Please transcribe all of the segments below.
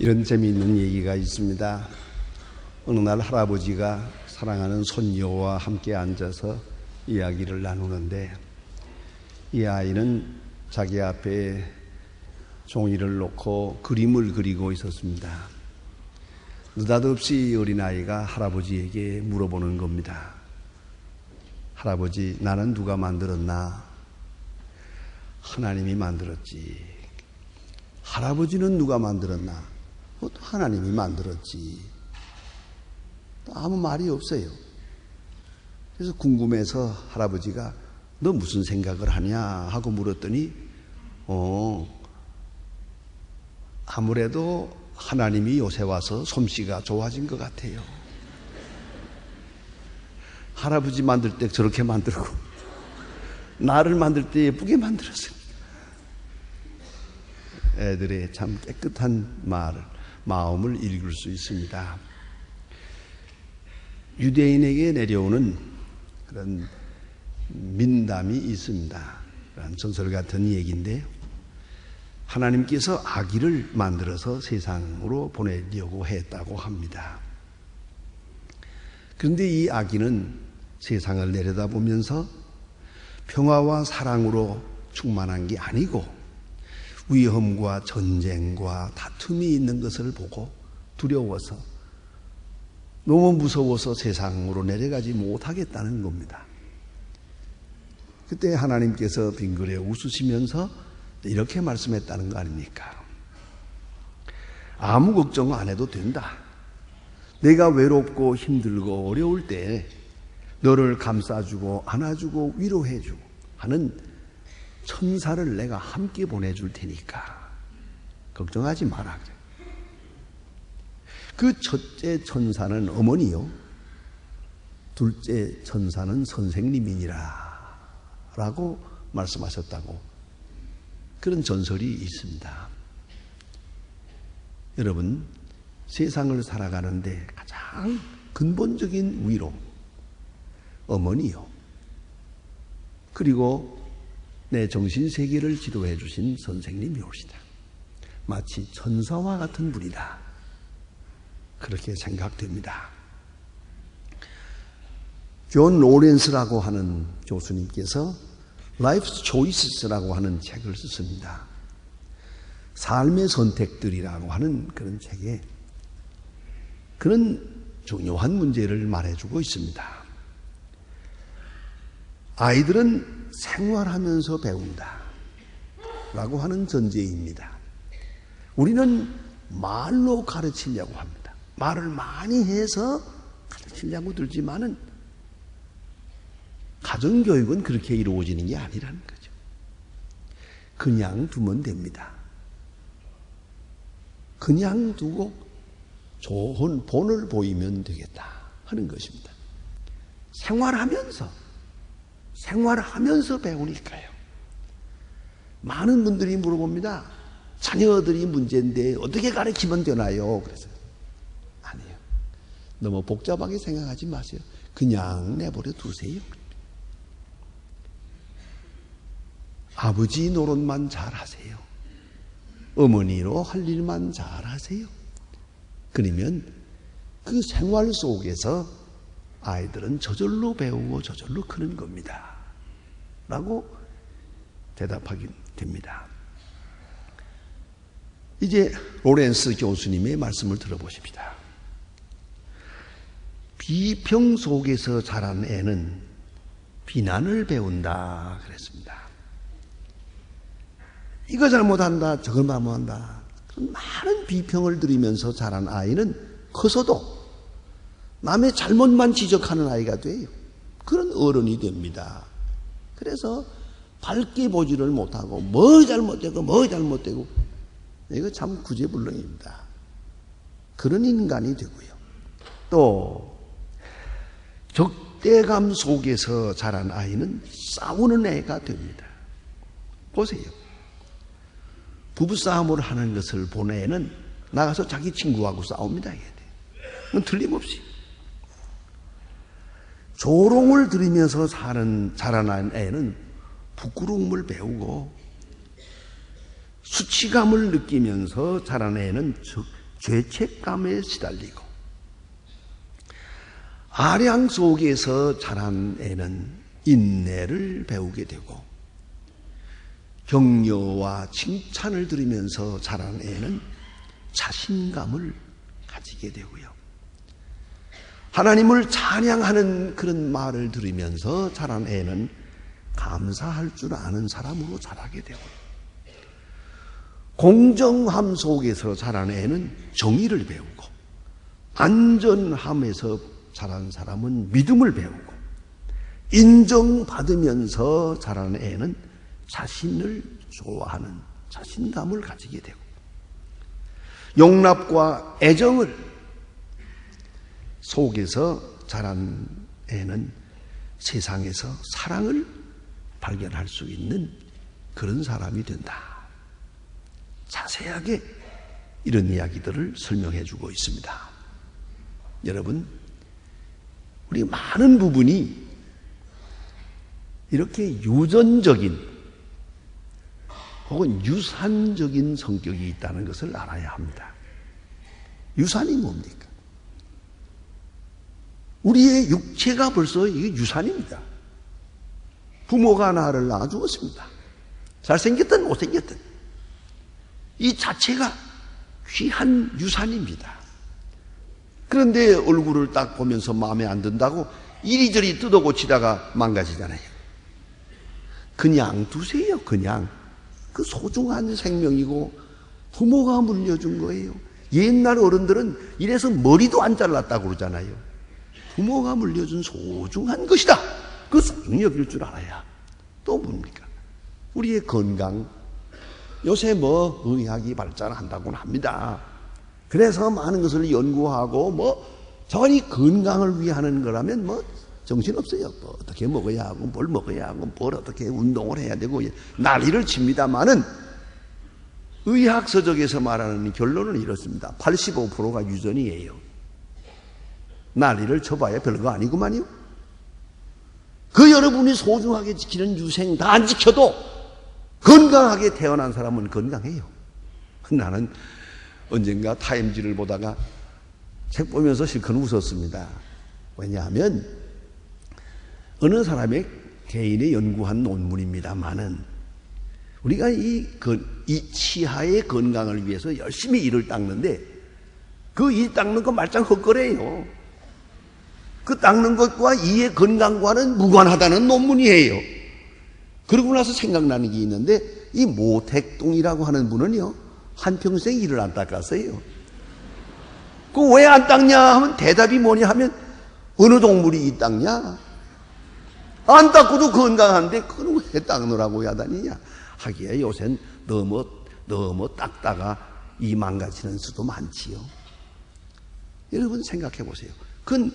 이런 재미있는 얘기가 있습니다. 어느 날 할아버지가 사랑하는 손녀와 함께 앉아서 이야기를 나누는데 이 아이는 자기 앞에 종이를 놓고 그림을 그리고 있었습니다. 느닷없이 어린아이가 할아버지에게 물어보는 겁니다. 할아버지, 나는 누가 만들었나? 하나님이 만들었지. 할아버지는 누가 만들었나? 하나님이 만들었지. 아무 말이 없어요. 그래서 궁금해서 할아버지가 너 무슨 생각을 하냐 하고 물었더니 아무래도 하나님이 요새 와서 솜씨가 좋아진 것 같아요. 할아버지 만들 때 저렇게 만들고 나를 만들 때 예쁘게 만들었어요. 애들의 참 깨끗한 마음을 읽을 수 있습니다. 유대인에게 내려오는 그런 민담이 있습니다. 그런 전설 같은 얘기인데 하나님께서 아기를 만들어서 세상으로 보내려고 했다고 합니다. 그런데 이 아기는 세상을 내려다보면서 평화와 사랑으로 충만한 게 아니고 위험과 전쟁과 다툼이 있는 것을 보고 두려워서 너무 무서워서 세상으로 내려가지 못하겠다는 겁니다. 그때 하나님께서 빙그레 웃으시면서 이렇게 말씀했다는 거 아닙니까? 아무 걱정 안 해도 된다. 내가 외롭고 힘들고 어려울 때 너를 감싸주고 안아주고 위로해주고 하는 천사를 내가 함께 보내줄 테니까 걱정하지 마라. 그 첫째 천사는 어머니요, 둘째 천사는 선생님이니라 라고 말씀하셨다고 그런 전설이 있습니다. 여러분, 세상을 살아가는데 가장 근본적인 위로 어머니요, 그리고 내 정신세계를 지도해 주신 선생님이 오시다. 마치 천사와 같은 분이다. 그렇게 생각됩니다. 존 로렌스라고 하는 교수님께서 Life's Choices라고 하는 책을 썼습니다. 삶의 선택들이라고 하는 그런 책에 그런 중요한 문제를 말해주고 있습니다. 아이들은 생활하면서 배운다 라고 하는 전제입니다. 우리는 말로 가르치려고 합니다. 말을 많이 해서 가르치려고 들지만은 가정교육은 그렇게 이루어지는 게 아니라는 거죠. 그냥 두면 됩니다. 그냥 두고 좋은 본을 보이면 되겠다 하는 것입니다. 생활하면서 배우니까요. 많은 분들이 물어봅니다. 자녀들이 문제인데 어떻게 가르치면 되나요? 그래서 아니에요. 너무 복잡하게 생각하지 마세요. 그냥 내버려 두세요. 아버지 노릇만 잘하세요. 어머니로 할 일만 잘하세요. 그러면 그 생활 속에서 아이들은 저절로 배우고 저절로 크는 겁니다. 라고 대답하게 됩니다. 이제 로렌스 교수님의 말씀을 들어보십시다. 비평 속에서 자란 애는 비난을 배운다 그랬습니다. 이거 잘못한다, 저걸 잘못한다. 많은 비평을 들으면서 자란 아이는 커서도 남의 잘못만 지적하는 아이가 돼요. 그런 어른이 됩니다. 그래서 밝게 보지를 못하고 뭐 잘못되고 이거 참 구제불능입니다. 그런 인간이 되고요. 또 적대감 속에서 자란 아이는 싸우는 애가 됩니다. 보세요. 부부싸움을 하는 것을 본 애는 나가서 자기 친구하고 싸웁니다. 그건 틀림없이. 조롱을 들으면서 자라난 애는 부끄러움을 배우고 수치감을 느끼면서 자란 애는 죄책감에 시달리고 아량 속에서 자란 애는 인내를 배우게 되고 격려와 칭찬을 들으면서 자란 애는 자신감을 가지게 되고요. 하나님을 찬양하는 그런 말을 들으면서 자란 애는 감사할 줄 아는 사람으로 자라게 되고 공정함 속에서 자란 애는 정의를 배우고 안전함에서 자란 사람은 믿음을 배우고 인정받으면서 자란 애는 자신을 좋아하는 자신감을 가지게 되고 용납과 애정을 속에서 자란 애는 세상에서 사랑을 발견할 수 있는 그런 사람이 된다. 자세하게 이런 이야기들을 설명해 주고 있습니다. 여러분, 우리 많은 부분이 이렇게 유전적인 혹은 유산적인 성격이 있다는 것을 알아야 합니다. 유산이 뭡니까? 우리의 육체가 벌써 이게 유산입니다. 부모가 나를 낳아주었습니다. 잘생겼든 못생겼든 이 자체가 귀한 유산입니다. 그런데 얼굴을 딱 보면서 마음에 안 든다고 이리저리 뜯어 고치다가 망가지잖아요. 그냥 두세요. 그냥. 그 소중한 생명이고 부모가 물려준 거예요. 옛날 어른들은 이래서 머리도 안 잘랐다고 그러잖아요. 부모가 물려준 소중한 것이다. 그 소중히 여길 줄 알아야. 또 뭡니까? 우리의 건강. 요새 뭐 의학이 발전한다고는 합니다. 그래서 많은 것을 연구하고 저리 건강을 위해 하는 거라면 정신없어요. 어떻게 먹어야 하고 뭘 먹어야 하고 뭘 어떻게 운동을 해야 되고 난리를 칩니다마는 의학 서적에서 말하는 결론은 이렇습니다. 85%가 유전이에요. 난리를 쳐봐야 별거 아니구만요. 그 여러분이 소중하게 지키는 유생 다 안 지켜도 건강하게 태어난 사람은 건강해요. 나는 언젠가 타임지를 보다가 책 보면서 실컷 웃었습니다. 왜냐하면 어느 사람의 개인의 연구한 논문입니다만은 우리가 이 치아의 건강을 위해서 열심히 이를 닦는데 그 이 닦는 거 말짱 헛거래요. 그 닦는 것과 이의 건강과는 무관하다는 논문이에요. 그러고 나서 생각나는 게 있는데 이 모택동이라고 하는 분은요 한평생 이를 안 닦았어요. 그 왜 안 닦냐 하면 대답이 뭐냐 하면 어느 동물이 이 닦냐? 안 닦고도 건강한데 그걸 왜 닦느라고 야단이냐? 하기에 요새는 너무 닦다가 이 망가지는 수도 많지요. 여러분 생각해 보세요. 그건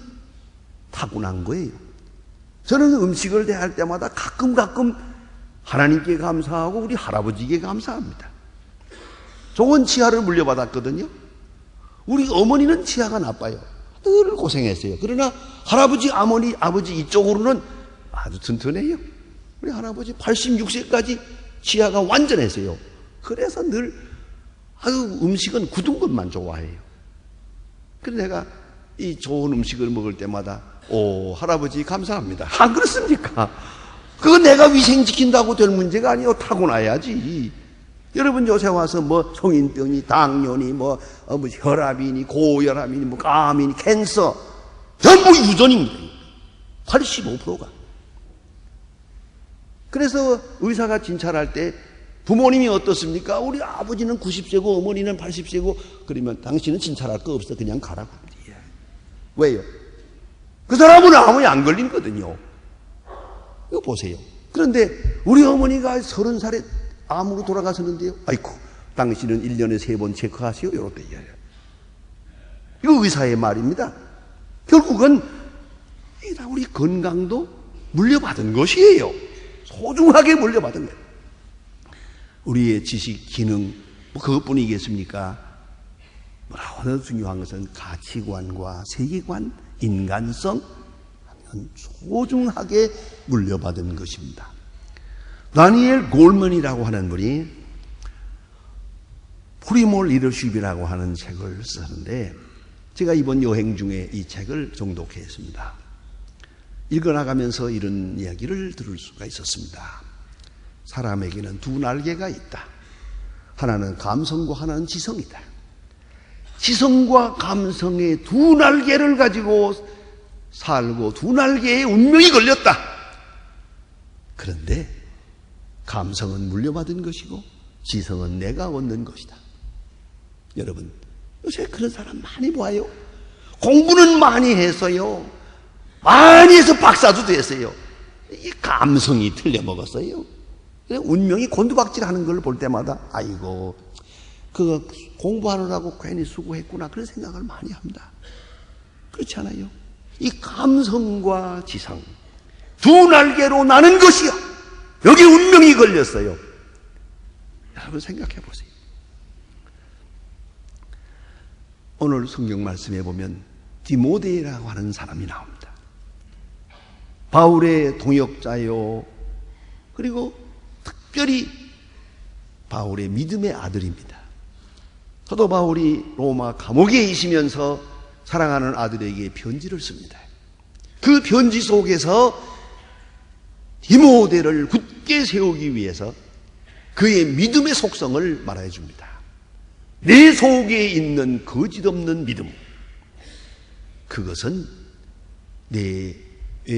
타고난 거예요. 저는 음식을 대할 때마다 가끔 하나님께 감사하고 우리 할아버지께 감사합니다. 좋은 치아를 물려받았거든요. 우리 어머니는 치아가 나빠요. 늘 고생했어요. 그러나 할아버지, 아버지 이쪽으로는 아주 튼튼해요. 우리 할아버지 86세까지 치아가 완전했어요. 그래서 늘 음식은 굳은 것만 좋아해요. 그래서 내가 이 좋은 음식을 먹을 때마다 할아버지 감사합니다. 안 그렇습니까? 그거 내가 위생지킨다고 될 문제가 아니에요. 타고나야지. 여러분 요새 와서 성인병이 당뇨니 혈압이니 고혈압이니 암이니 캔서 전부 유전입니다. 85%가. 그래서 의사가 진찰할 때 부모님이 어떻습니까? 우리 아버지는 90세고 어머니는 80세고 그러면 당신은 진찰할 거 없어. 그냥 가라고. 왜요? 그 사람은 암이 안 걸리거든요. 이거 보세요. 그런데 우리 어머니가 30살에 암으로 돌아가셨는데요. 아이고, 당신은 1년에 3번 체크하세요. 이렇게 얘기해요. 이거 의사의 말입니다. 결국은 우리 건강도 물려받은 것이에요. 소중하게 물려받은 거예요. 우리의 지식, 기능, 그것뿐이겠습니까? 너무나 중요한 것은 가치관과 세계관, 인간성, 소중하게 물려받은 것입니다. 다니엘 골먼이라고 하는 분이 프리몰 리더십이라고 하는 책을 쓰는데 제가 이번 여행 중에 이 책을 정독했습니다. 읽어나가면서 이런 이야기를 들을 수가 있었습니다. 사람에게는 두 날개가 있다. 하나는 감성과 하나는 지성이다. 지성과 감성의 두 날개를 가지고 살고 두 날개에 운명이 걸렸다. 그런데 감성은 물려받은 것이고 지성은 내가 얻는 것이다. 여러분, 요새 그런 사람 많이 봐요. 공부는 많이 했어요. 많이 해서 박사도 됐어요. 이 감성이 틀려먹었어요. 운명이 곤두박질하는 걸 볼 때마다 아이고 그거 공부하느라고 괜히 수고했구나 그런 생각을 많이 합니다. 그렇지 않아요? 이 감성과 지성 두 날개로 나는 것이요. 여기 운명이 걸렸어요. 여러분 생각해 보세요. 오늘 성경 말씀에 보면 디모데라고 하는 사람이 나옵니다. 바울의 동역자요. 그리고 특별히 바울의 믿음의 아들입니다. 사도 바울이 로마 감옥에 있으면서 사랑하는 아들에게 편지를 씁니다. 그 편지 속에서 디모데를 굳게 세우기 위해서 그의 믿음의 속성을 말해 줍니다. 내 속에 있는 거짓없는 믿음, 그것은 내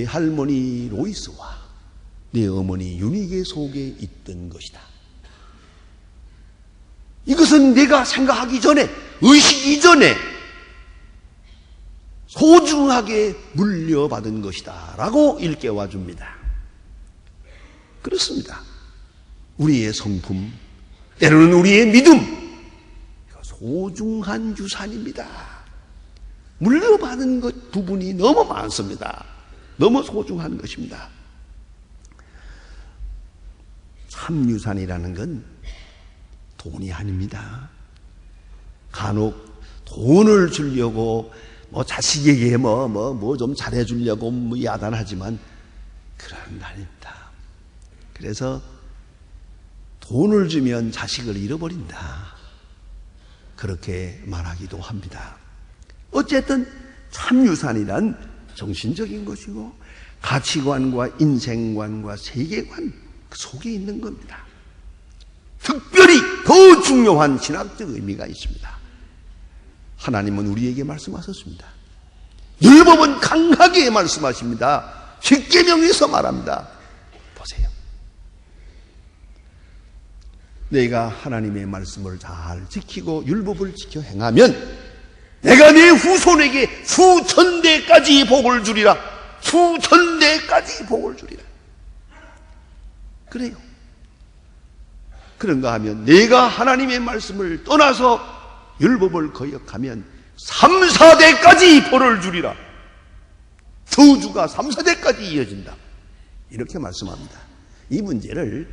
할머니 로이스와 내 어머니 유니게 속에 있던 것이다. 이것은 내가 생각하기 전에, 의식이 전에 소중하게 물려받은 것이다 라고 일깨워 줍니다. 그렇습니다. 우리의 성품, 때로는 우리의 믿음, 소중한 유산입니다. 물려받은 것 부분이 너무 많습니다. 너무 소중한 것입니다. 참 유산이라는 건 돈이 아닙니다. 간혹 돈을 주려고 자식에게 좀 잘해주려고 야단하지만 그런 아닙니다. 그래서 돈을 주면 자식을 잃어버린다. 그렇게 말하기도 합니다. 어쨌든 참유산이란 정신적인 것이고 가치관과 인생관과 세계관 그 속에 있는 겁니다. 특별히 더 중요한 신학적 의미가 있습니다. 하나님은 우리에게 말씀하셨습니다. 율법은 강하게 말씀하십니다. 십계명에서 말합니다. 보세요. 내가 하나님의 말씀을 잘 지키고 율법을 지켜 행하면 내가 내 후손에게 수천대까지 복을 주리라. 수천대까지 복을 주리라. 그래요. 그런가 하면 내가 하나님의 말씀을 떠나서 율법을 거역하면 3, 4대까지 벌을 주리라. 저주가 3, 4대까지 이어진다. 이렇게 말씀합니다. 이 문제를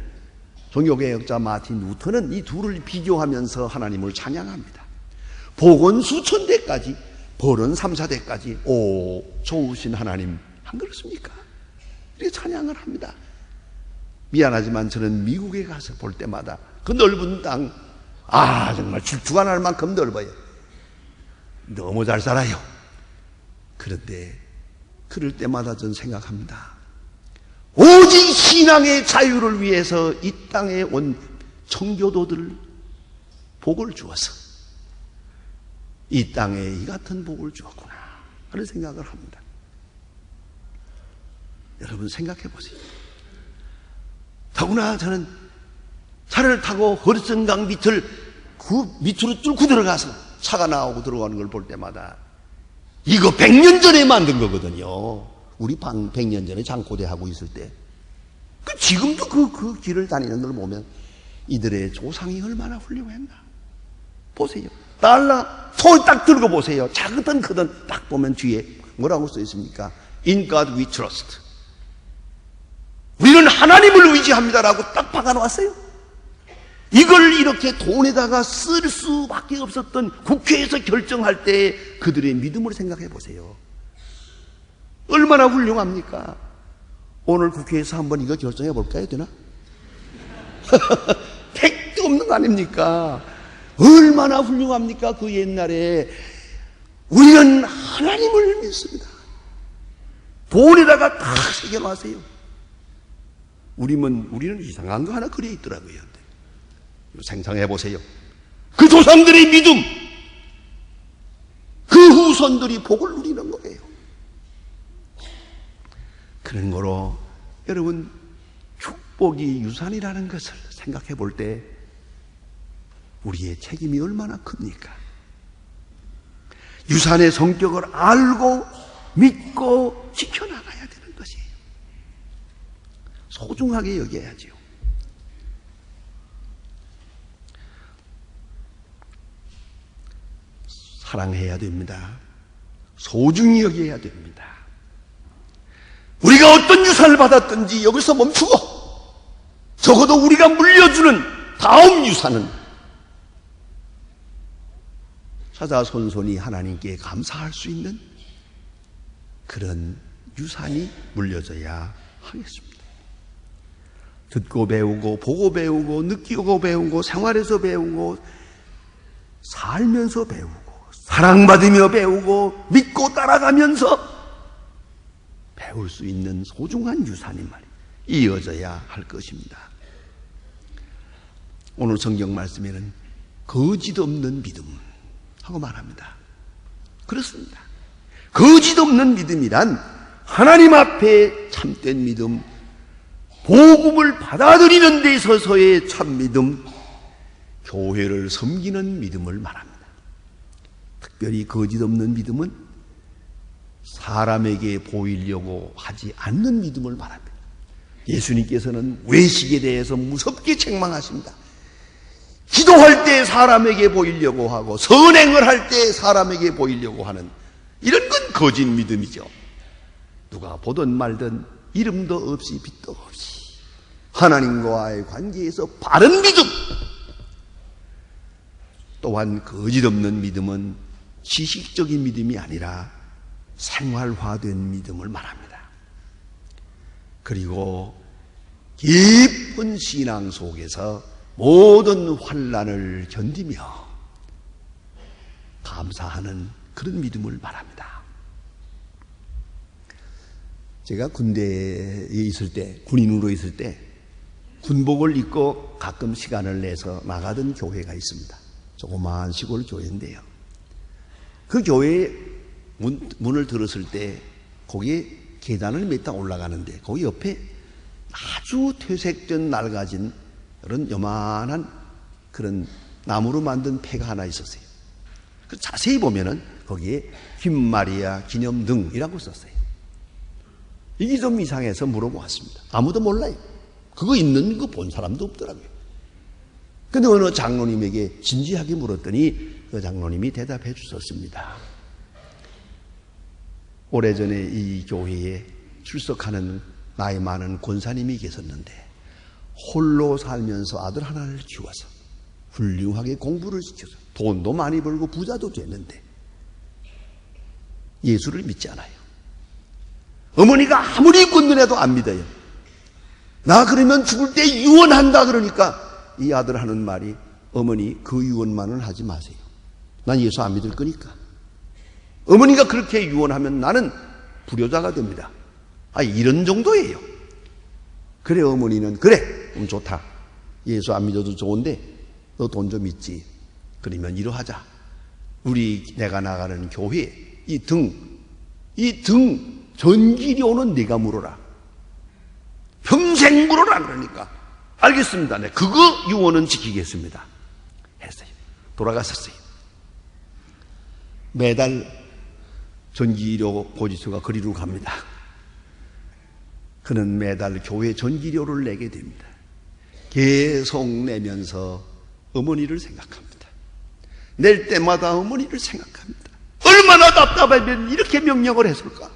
종교개혁자 마틴 루터는 이 둘을 비교하면서 하나님을 찬양합니다. 복은 수천 대까지, 벌은 3, 4대까지. 오, 좋으신 하나님, 안 그렇습니까? 이렇게 찬양을 합니다. 미안하지만 저는 미국에 가서 볼 때마다 그 넓은 땅, 정말 질투가 날 만큼 넓어요. 너무 잘 살아요. 그런데 그럴 때마다 전 생각합니다. 오직 신앙의 자유를 위해서 이 땅에 온 청교도들 복을 주어서 이 땅에 이 같은 복을 주었구나 하는 생각을 합니다. 여러분 생각해 보세요. 더구나 저는 차를 타고 허리선강 밑을 그 밑으로 뚫고 들어가서 차가 나오고 들어가는 걸 볼 때마다 이거 100년 전에 만든 거거든요. 우리 100년 전에 장고대 하고 있을 때. 지금도 그 길을 다니는 걸 보면 이들의 조상이 얼마나 훌륭했나. 보세요. 손 딱 들고 보세요. 작든 크든 딱 보면 뒤에 뭐라고 써 있습니까? In God we trust. 우리는 하나님을 의지합니다라고 딱 박아놓았어요. 이걸 이렇게 돈에다가 쓸 수밖에 없었던 국회에서 결정할 때 그들의 믿음을 생각해 보세요. 얼마나 훌륭합니까? 오늘 국회에서 한번 이거 결정해 볼까요? 되나? 택도 없는 거 아닙니까? 얼마나 훌륭합니까? 그 옛날에 우리는 하나님을 믿습니다. 돈에다가 다 새겨놨어요. 우리는 이상한 거 하나 그려 있더라고요. 생각해 보세요. 그 조상들의 믿음, 그 후손들이 복을 누리는 거예요. 그런 거로 여러분, 축복이 유산이라는 것을 생각해 볼 때 우리의 책임이 얼마나 큽니까? 유산의 성격을 알고 믿고 지켜나가야 되는 것이에요. 소중하게 여겨야지요. 사랑해야 됩니다. 소중히 여겨야 됩니다. 우리가 어떤 유산을 받았든지 여기서 멈추고 적어도 우리가 물려주는 다음 유산은 사자손손이 하나님께 감사할 수 있는 그런 유산이 물려져야 하겠습니다. 듣고 배우고 보고 배우고 느끼고 배우고 생활에서 배우고 살면서 배우고 사랑받으며 배우고 믿고 따라가면서 배울 수 있는 소중한 유산이 말이에요. 이어져야 할 것입니다. 오늘 성경 말씀에는 거짓 없는 믿음 하고 말합니다. 그렇습니다. 거짓 없는 믿음이란 하나님 앞에 참된 믿음, 복음을 받아들이는 데 있어서의 참 믿음, 교회를 섬기는 믿음을 말합니다. 특별히 거짓 없는 믿음은 사람에게 보이려고 하지 않는 믿음을 말합니다. 예수님께서는 외식에 대해서 무섭게 책망하십니다. 기도할 때 사람에게 보이려고 하고 선행을 할 때 사람에게 보이려고 하는 이런 건 거짓 믿음이죠. 누가 보든 말든 이름도 없이 빛도 없이 하나님과의 관계에서 바른 믿음. 또한 거짓 없는 믿음은 지식적인 믿음이 아니라 생활화된 믿음을 말합니다. 그리고 깊은 신앙 속에서 모든 환난을 견디며 감사하는 그런 믿음을 말합니다. 제가 군대에 있을 때, 군인으로 있을 때 군복을 입고 가끔 시간을 내서 나가던 교회가 있습니다. 조그마한 시골 교회인데요. 그 교회에 문을 들었을 때 거기에 계단을 몇 단 올라가는데 거기 옆에 아주 퇴색된 낡아진 그런 요만한 그런 나무로 만든 폐가 하나 있었어요. 자세히 보면은 거기에 김마리아 기념등이라고 썼어요. 이게 좀 이상해서 물어보았습니다. 아무도 몰라요. 그거 있는 거 본 사람도 없더라고요. 근데 어느 장로님에게 진지하게 물었더니 그 장로님이 대답해 주셨습니다. 오래전에 이 교회에 출석하는 나이 많은 권사님이 계셨는데 홀로 살면서 아들 하나를 키워서 훌륭하게 공부를 시켜서 돈도 많이 벌고 부자도 됐는데 예수를 믿지 않아요. 어머니가 아무리 권면해도 안 믿어요. 나 그러면 죽을 때 유언한다 그러니까 이 아들 하는 말이 어머니 그 유언만은 하지 마세요. 난 예수 안 믿을 거니까. 어머니가 그렇게 유언하면 나는 불효자가 됩니다. 이런 정도예요. 그래 어머니는 그래 그럼 좋다. 예수 안 믿어도 좋은데 너 돈 좀 있지. 그러면 이러하자. 내가 나가는 교회 이 등 전기료는 네가 물어라. 평생 물어라 그러니까 알겠습니다. 네, 그거 유언은 지키겠습니다. 했어요. 돌아갔었어요. 매달 전기료 고지서가 그리로 갑니다. 그는 매달 교회 전기료를 내게 됩니다. 계속 내면서 어머니를 생각합니다. 낼 때마다 어머니를 생각합니다. 얼마나 답답하면 이렇게 명령을 했을까?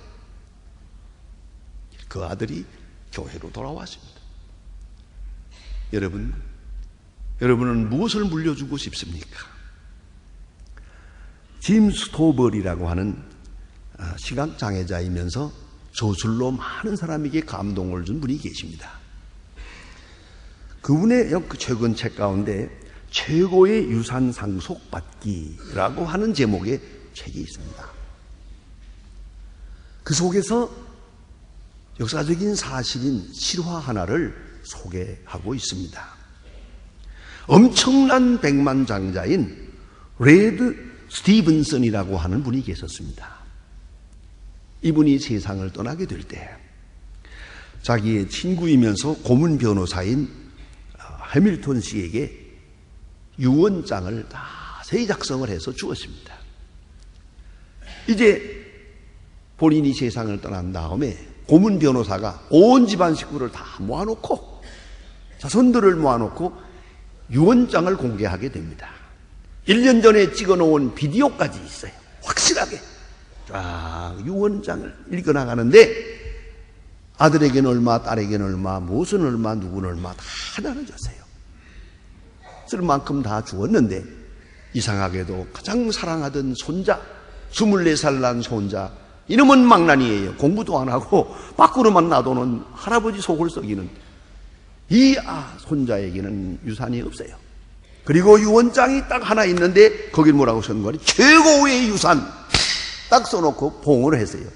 그 아들이 교회로 돌아왔습니다. 여러분은 무엇을 물려주고 싶습니까? 짐 스토벌이라고 하는 시각장애자이면서 저술로 많은 사람에게 감동을 준 분이 계십니다. 그분의 최근 책 가운데 최고의 유산 상속받기라고 하는 제목의 책이 있습니다. 그 속에서 역사적인 사실인 실화 하나를 소개하고 있습니다. 엄청난 백만장자인 레드 스티븐슨이라고 하는 분이 계셨습니다. 이분이 세상을 떠나게 될 때 자기의 친구이면서 고문 변호사인 해밀턴 씨에게 유언장을 자세히 작성을 해서 주었습니다. 이제 본인이 세상을 떠난 다음에 고문 변호사가 온 집안 식구를 다 모아놓고 자손들을 모아놓고 유언장을 공개하게 됩니다. 1년 전에 찍어놓은 비디오까지 있어요. 확실하게 쫙 유언장을 읽어나가는데 아들에게는 얼마, 딸에게는 얼마, 무엇은 얼마, 누구는 얼마 다 나눠줬어요. 쓸 만큼 다 주었는데 이상하게도 가장 사랑하던 손자, 24살 난 손자, 이놈은 망나니예요. 공부도 안 하고 밖으로만 놔두는 할아버지 속을 썩이는 이 손자에게는 유산이 없어요. 그리고 유언장이 딱 하나 있는데 거기 뭐라고 써는 거니? 최고의 유산 딱 써놓고 봉을 했어요.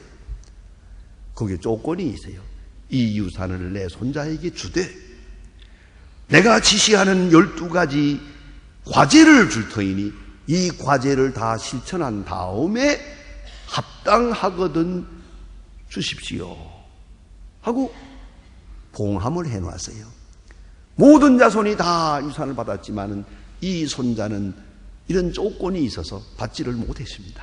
거기에 조건이 있어요. 이 유산을 내 손자에게 주되 내가 지시하는 12가지 과제를 줄 터이니 이 과제를 다 실천한 다음에 합당하거든 주십시오 하고 봉함을 해놨어요. 모든 자손이 다 유산을 받았지만 이 손자는 이런 조건이 있어서 받지를 못했습니다.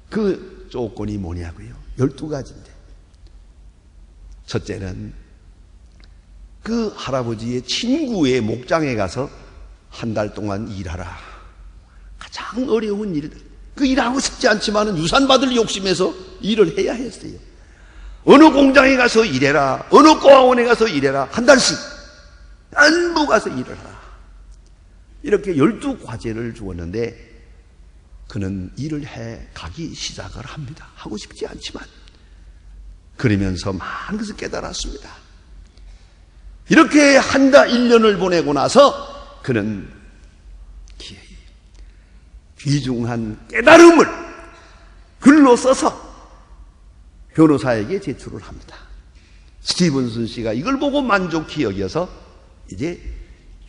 그 조건이 뭐냐고요? 12가지인데 첫째는 그 할아버지의 친구의 목장에 가서 한 달 동안 일하라. 가장 어려운 일들. 그 일하고 싶지 않지만 유산 받을 욕심에서 일을 해야 했어요. 어느 공장에 가서 일해라. 어느 고아원에 가서 일해라. 한 달씩 전부 가서 일을 하라. 이렇게 12과제를 주었는데 그는 일을 해 가기 시작을 합니다. 하고 싶지 않지만 그러면서 많은 것을 깨달았습니다. 이렇게 한 달 1년을 보내고 나서 그는 귀중한 깨달음을 글로 써서 변호사에게 제출을 합니다. 스티븐슨 씨가 이걸 보고 만족히 여겨서 이제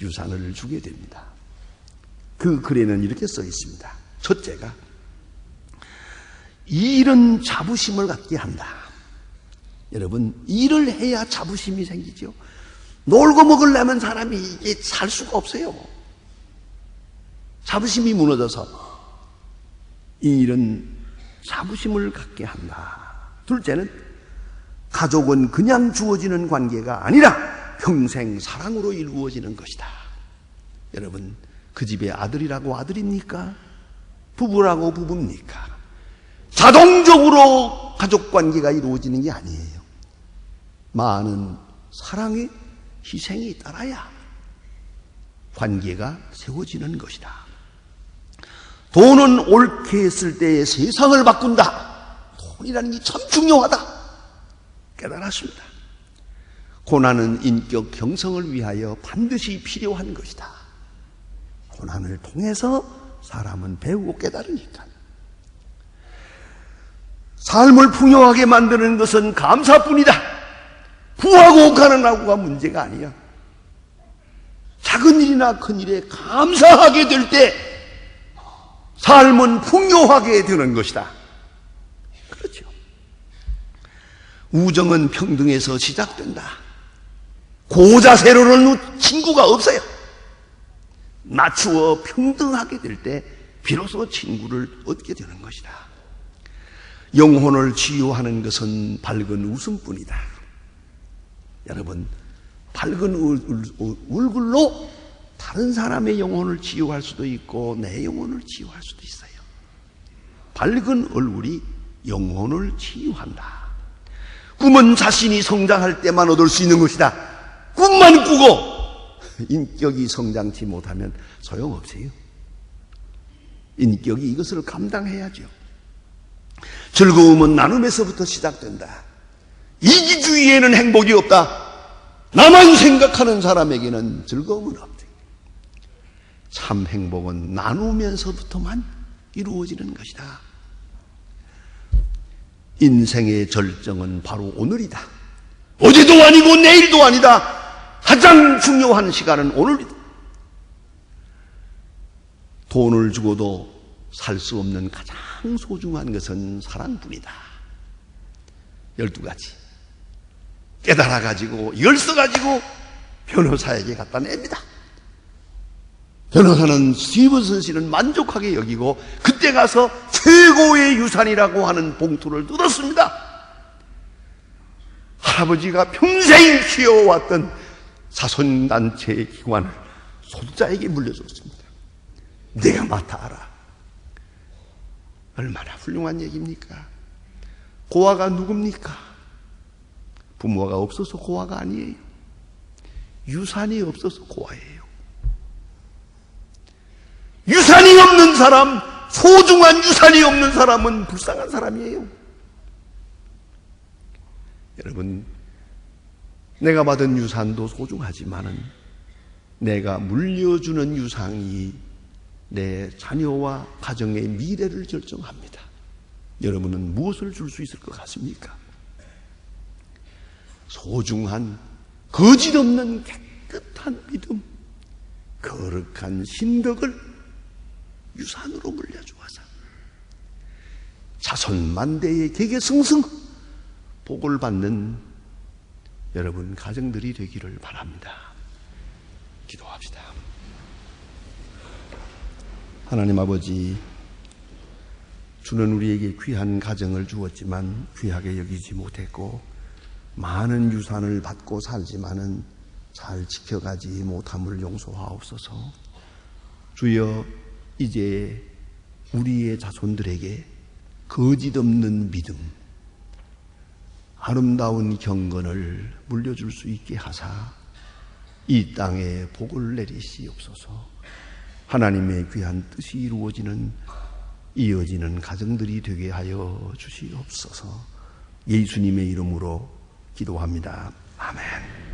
유산을 주게 됩니다. 그 글에는 이렇게 써 있습니다. 첫째가 일은 자부심을 갖게 한다. 여러분, 일을 해야 자부심이 생기죠. 놀고 먹으려면 사람이 이게 살 수가 없어요. 자부심이 무너져서 이 일은 자부심을 갖게 한다. 둘째는 가족은 그냥 주어지는 관계가 아니라 평생 사랑으로 이루어지는 것이다. 여러분, 그 집에 아들이라고 아들입니까? 부부라고 부부입니까? 자동적으로 가족관계가 이루어지는 게 아니에요. 많은 사랑의 희생이 따라야 관계가 세워지는 것이다. 돈은 옳게 쓸 때에 세상을 바꾼다. 돈이라는 게 참 중요하다. 깨달았습니다. 고난은 인격 형성을 위하여 반드시 필요한 것이다. 고난을 통해서 사람은 배우고 깨달으니까. 삶을 풍요하게 만드는 것은 감사뿐이다. 부하고 가난하고가 문제가 아니야. 작은 일이나 큰 일에 감사하게 될 때 삶은 풍요하게 되는 것이다. 그렇죠. 우정은 평등에서 시작된다. 고자세로는 친구가 없어요. 낮추어 평등하게 될 때 비로소 친구를 얻게 되는 것이다. 영혼을 치유하는 것은 밝은 웃음뿐이다. 여러분, 밝은 얼굴로 다른 사람의 영혼을 치유할 수도 있고 내 영혼을 치유할 수도 있어요. 밝은 얼굴이 영혼을 치유한다. 꿈은 자신이 성장할 때만 얻을 수 있는 것이다. 꿈만 꾸고 인격이 성장치 못하면 소용없어요. 인격이 이것을 감당해야죠. 즐거움은 나눔에서부터 시작된다. 이기주의에는 행복이 없다. 나만 생각하는 사람에게는 즐거움은 없다. 참 행복은 나누면서부터만 이루어지는 것이다. 인생의 절정은 바로 오늘이다. 어제도 아니고 내일도 아니다. 가장 중요한 시간은 오늘이다. 돈을 주고도 살 수 없는 가장 소중한 것은 사랑뿐이다. 12가지 깨달아가지고 이걸 써가지고 변호사에게 갖다 냅니다. 변호사는 스티븐슨 씨는 만족하게 여기고 그때 가서 최고의 유산이라고 하는 봉투를 뜯었습니다. 할아버지가 평생 키워왔던 자선단체의 기관을 소득자에게 물려줬습니다. 내가 맡아라. 얼마나 훌륭한 얘기입니까? 고아가 누굽니까? 부모가 없어서 고아가 아니에요. 유산이 없어서 고아예요. 유산이 없는 사람, 소중한 유산이 없는 사람은 불쌍한 사람이에요. 여러분, 내가 받은 유산도 소중하지만은 내가 물려주는 유산이 내 자녀와 가정의 미래를 결정합니다. 여러분은 무엇을 줄 수 있을 것 같습니까? 소중한, 거짓없는 깨끗한 믿음, 거룩한 신덕을 유산으로 물려주어서 자손만대의 계계승승 복을 받는 여러분 가정들이 되기를 바랍니다. 기도합시다. 하나님 아버지, 주는 우리에게 귀한 가정을 주었지만 귀하게 여기지 못했고 많은 유산을 받고 살지만은 잘 지켜가지 못함을 용서하옵소서. 주여, 이제 우리의 자손들에게 거짓없는 믿음, 아름다운 경건을 물려줄 수 있게 하사 이 땅에 복을 내리시옵소서. 하나님의 귀한 뜻이 이어지는 가정들이 되게 하여 주시옵소서. 예수님의 이름으로 기도합니다. 아멘.